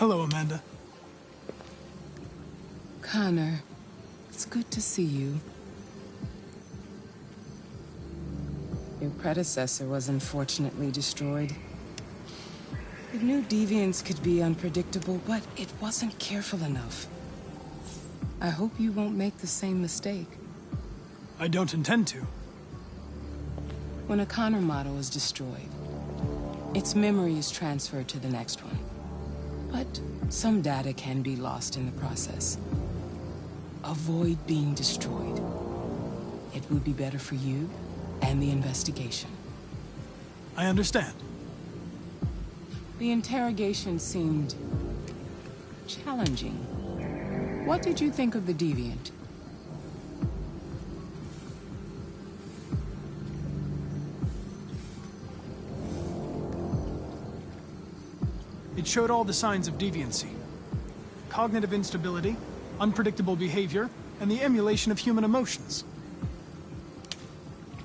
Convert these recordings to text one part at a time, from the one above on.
Hello, Amanda. Connor, it's good to see you. Your predecessor was unfortunately destroyed. It knew deviants could be unpredictable, but it wasn't careful enough. I hope you won't make the same mistake. I don't intend to. When a Connor model is destroyed, its memory is transferred to the next one. But some data can be lost in the process. Avoid being destroyed. It would be better for you and the investigation. I understand. The interrogation seemed challenging. What did you think of the deviant? It showed all the signs of deviancy. Cognitive instability, unpredictable behavior, and the emulation of human emotions.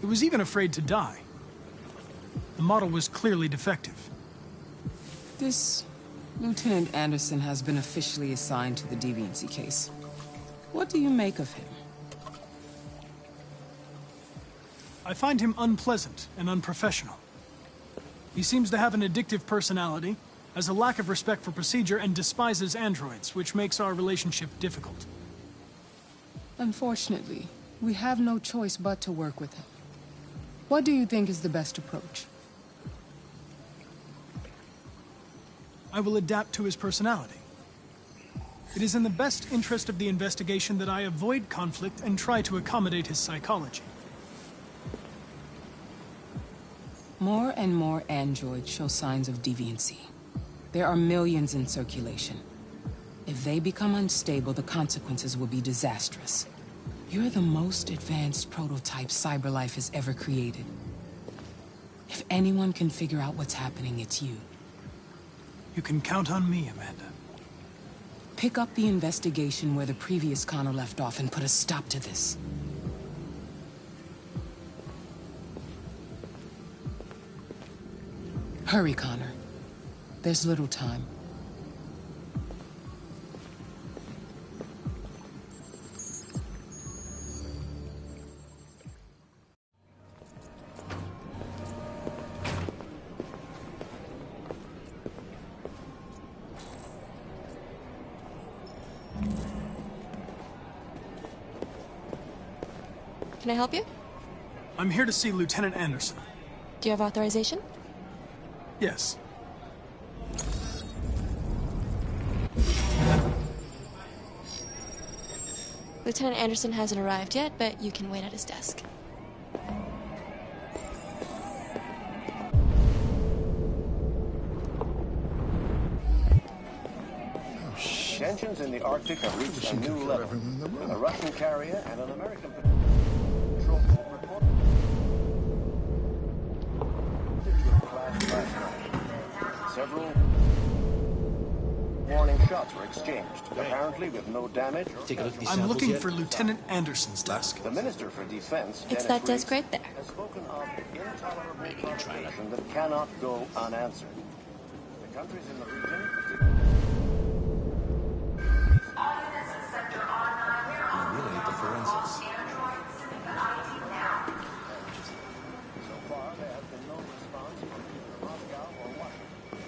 It was even afraid to die. The model was clearly defective. This Lieutenant Anderson has been officially assigned to the deviancy case. What do you make of him? I find him unpleasant and unprofessional. He seems to have an addictive personality, has a lack of respect for procedure, and despises androids, which makes our relationship difficult. Unfortunately, we have no choice but to work with him. What do you think is the best approach? I will adapt to his personality. It is in the best interest of the investigation that I avoid conflict and try to accommodate his psychology. More and more androids show signs of deviancy. There are millions in circulation. If they become unstable, the consequences will be disastrous. You're the most advanced prototype CyberLife has ever created. If anyone can figure out what's happening, it's you. You can count on me, Amanda. Pick up the investigation where the previous Connor left off and put a stop to this. Hurry, Connor. There's little time. Can I help you? I'm here to see Lieutenant Anderson. Do you have authorization? Yes. Lieutenant Anderson hasn't arrived yet, but you can wait at his desk. Tensions in the Arctic have reached a new level. A Russian carrier and an American patrol boat reported to have crashed last night. Several warning shots were exchanged, apparently with no damage. I'm looking for Lieutenant Anderson's desk. The Minister for Defense, It's that desk right there. has spoken of intolerable provocation that cannot go unanswered. The countries in the region, so far there has been no response from either Moscow or Washington.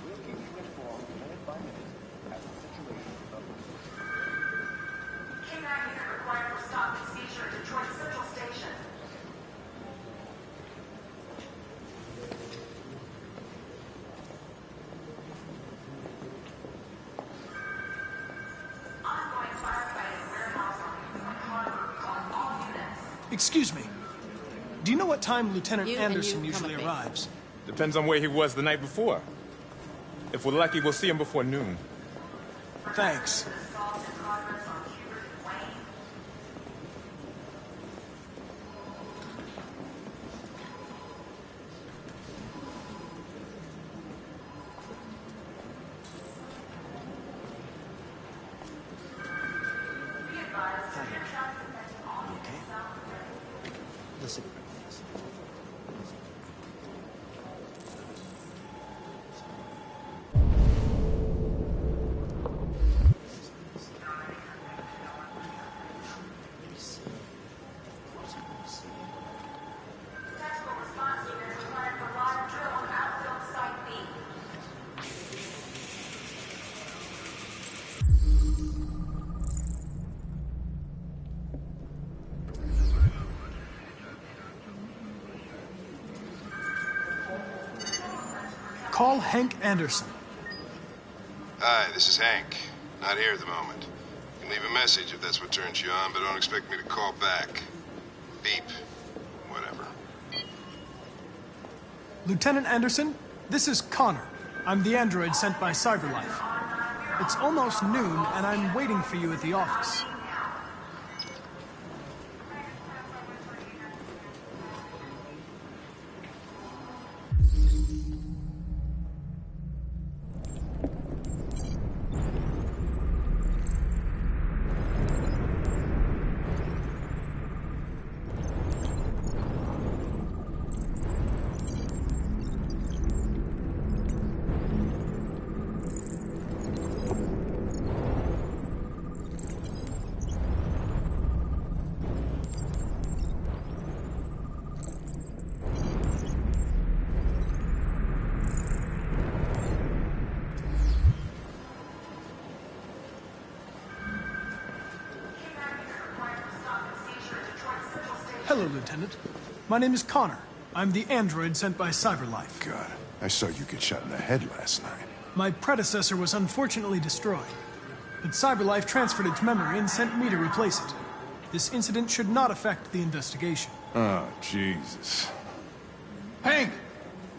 We'll keep you informed minute by minute as the situation develops. Kidnapping is required for stop and seizure at Detroit Central Station. Ongoing firefight at warehouse on Harbor. Call all units. Excuse me. Do you know what time Lieutenant You and Anderson you come usually with me. arrives? Depends on where he was the night before. If we're lucky, we'll see him before noon. Thanks. Assault in progress on Hubert and Wayne. Be advised, severe shots affecting all units south of Reading. Listen. Call Hank Anderson. Hi, this is Hank. Not here at the moment. You can leave a message if that's what turns you on, but don't expect me to call back. Beep. Whatever. Lieutenant Anderson, this is Connor. I'm the android sent by CyberLife. It's almost noon, and I'm waiting for you at the office. Hello, Lieutenant. My name is Connor. I'm the android sent by CyberLife. God, I saw you get shot in the head last night. My predecessor was unfortunately destroyed, but CyberLife transferred its memory and sent me to replace it. This incident should not affect the investigation. Oh, Jesus. Hank!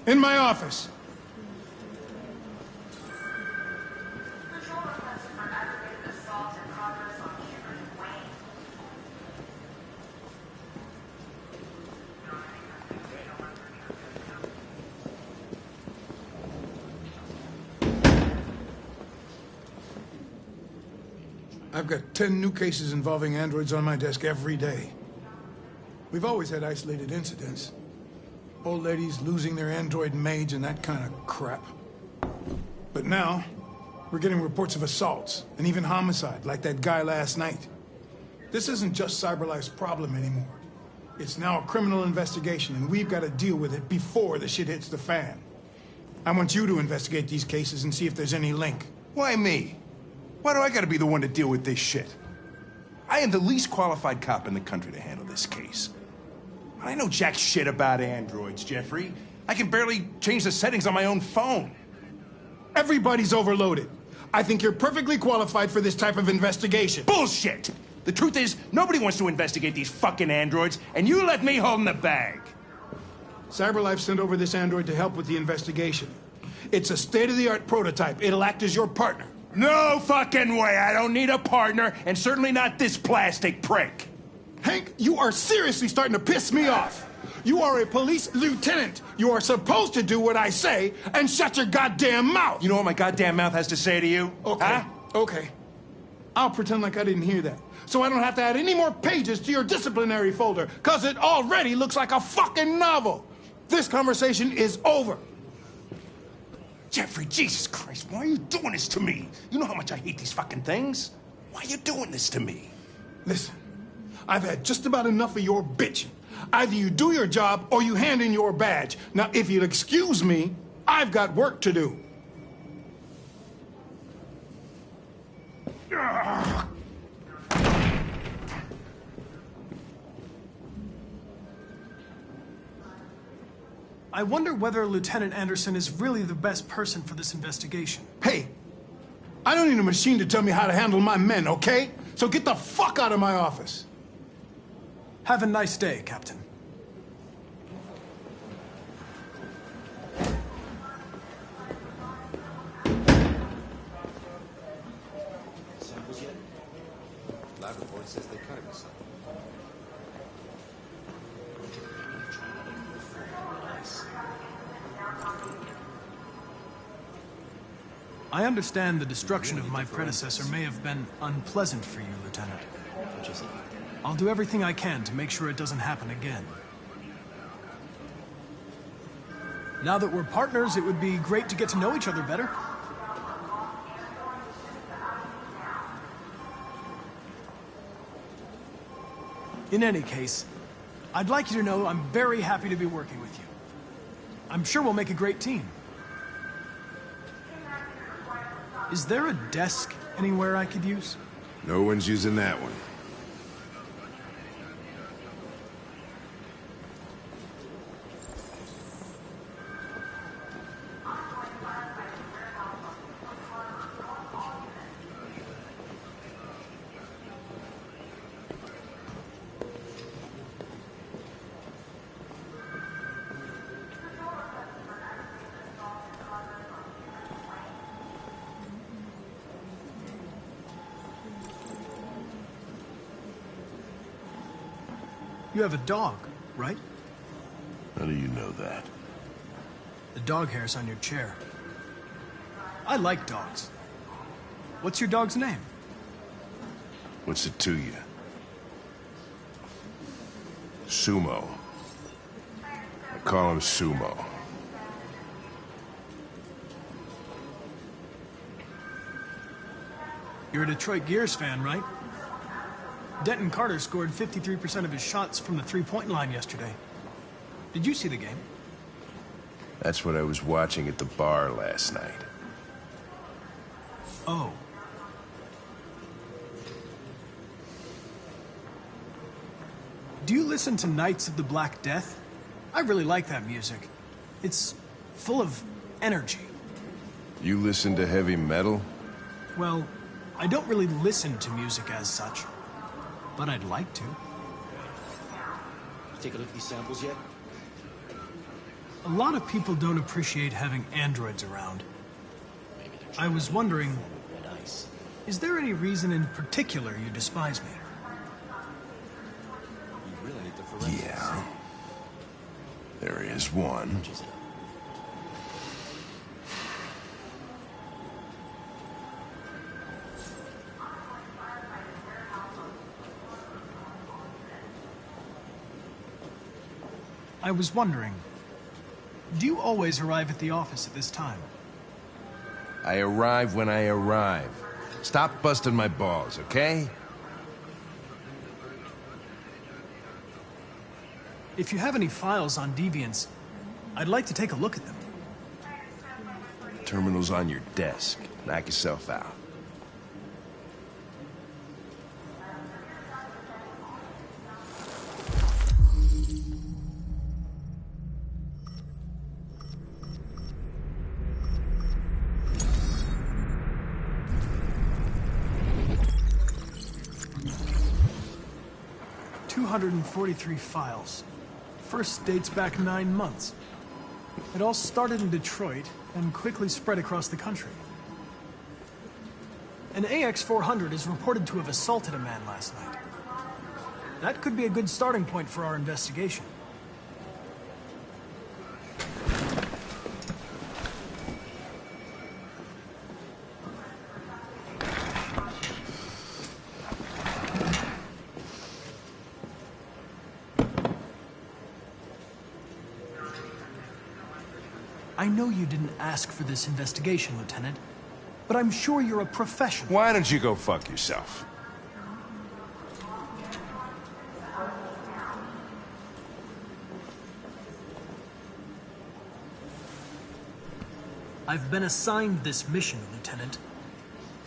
In my office! Patrol requested for aggravated assault in progress on Henry Wayne. I've got 10 new cases involving androids on my desk every day. We've always had isolated incidents. Old ladies losing their android maids and that kind of crap. But now, we're getting reports of assaults and even homicide, like that guy last night. This isn't just CyberLife's problem anymore. It's now a criminal investigation, and we've got to deal with it before the shit hits the fan. I want you to investigate these cases and see if there's any link. Why me? Why do I gotta be the one to deal with this shit? I am the least qualified cop in the country to handle this case. I know jack shit about androids, Jeffrey. I can barely change the settings on my own phone. Everybody's overloaded. I think you're perfectly qualified for this type of investigation. Bullshit! The truth is, nobody wants to investigate these fucking androids, and you let me hold in the bag. CyberLife sent over this android to help with the investigation. It's a state-of-the-art prototype. It'll act as your partner. No fucking way! I don't need a partner, and certainly not this plastic prick. Hank, you are seriously starting to piss me off. You are a police lieutenant. You are supposed to do what I say and shut your goddamn mouth. You know what my goddamn mouth has to say to you? Okay, Huh? okay. I'll pretend like I didn't hear that, so I don't have to add any more pages to your disciplinary folder, because it already looks like a fucking novel. This conversation is over. Jeffrey, Jesus Christ, why are you doing this to me? You know how much I hate these fucking things. Why are you doing this to me? Listen, I've had just about enough of your bitching. Either you do your job or you hand in your badge. Now, if you'll excuse me, I've got work to do. I wonder whether Lieutenant Anderson is really the best person for this investigation. Hey, I don't need a machine to tell me how to handle my men, okay? So get the fuck out of my office. Have a nice day, Captain. Samples yet? Lab report says they cut it with some. I understand the destruction of my predecessor may have been unpleasant for you, Lieutenant. I'll do everything I can to make sure it doesn't happen again. Now that we're partners, it would be great to get to know each other better. In any case, I'd like you to know I'm very happy to be working with you. I'm sure we'll make a great team. Is there a desk anywhere I could use? No one's using that one. You have a dog, right? How do you know that? The dog hair's on your chair. I like dogs. What's your dog's name? What's it to you? Sumo. I call him Sumo. You're a Detroit Gears fan, right? Denton Carter scored 53% of his shots from the three-point line yesterday. Did you see the game? That's what I was watching at the bar last night. Oh. Do you listen to Knights of the Black Death? I really like that music. It's full of energy. You listen to heavy metal? Well, I don't really listen to music as such, but I'd like to. Take a look at these samples yet? A lot of people don't appreciate having androids around. I was wondering, is there any reason in particular you despise me? You really need the forensics. Yeah. There is one. I was wondering, do you always arrive at the office at this time? I arrive when I arrive. Stop busting my balls, okay? If you have any files on deviants, I'd like to take a look at them. Terminal's on your desk. Knock yourself out. $243 files. First dates back 9 months. It all started in Detroit and quickly spread across the country. An AX-400 is reported to have assaulted a man last night. That could be a good starting point for our investigation. I know you didn't ask for this investigation, Lieutenant, but I'm sure you're a professional. Why don't you go fuck yourself? I've been assigned this mission, Lieutenant.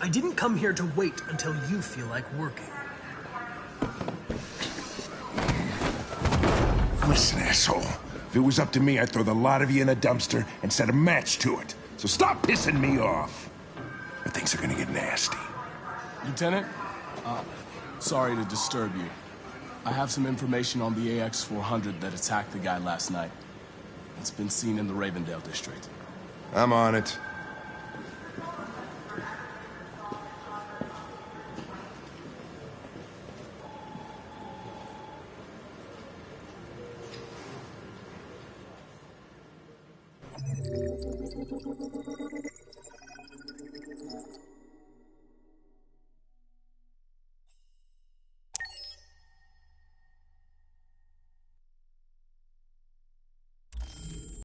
I didn't come here to wait until you feel like working. Listen, asshole. If it was up to me, I'd throw the lot of you in a dumpster and set a match to it. So stop pissing me off. Or things are gonna get nasty. Lieutenant, sorry to disturb you. I have some information on the AX-400 that attacked the guy last night. It's been seen in the Ravendale district. I'm on it.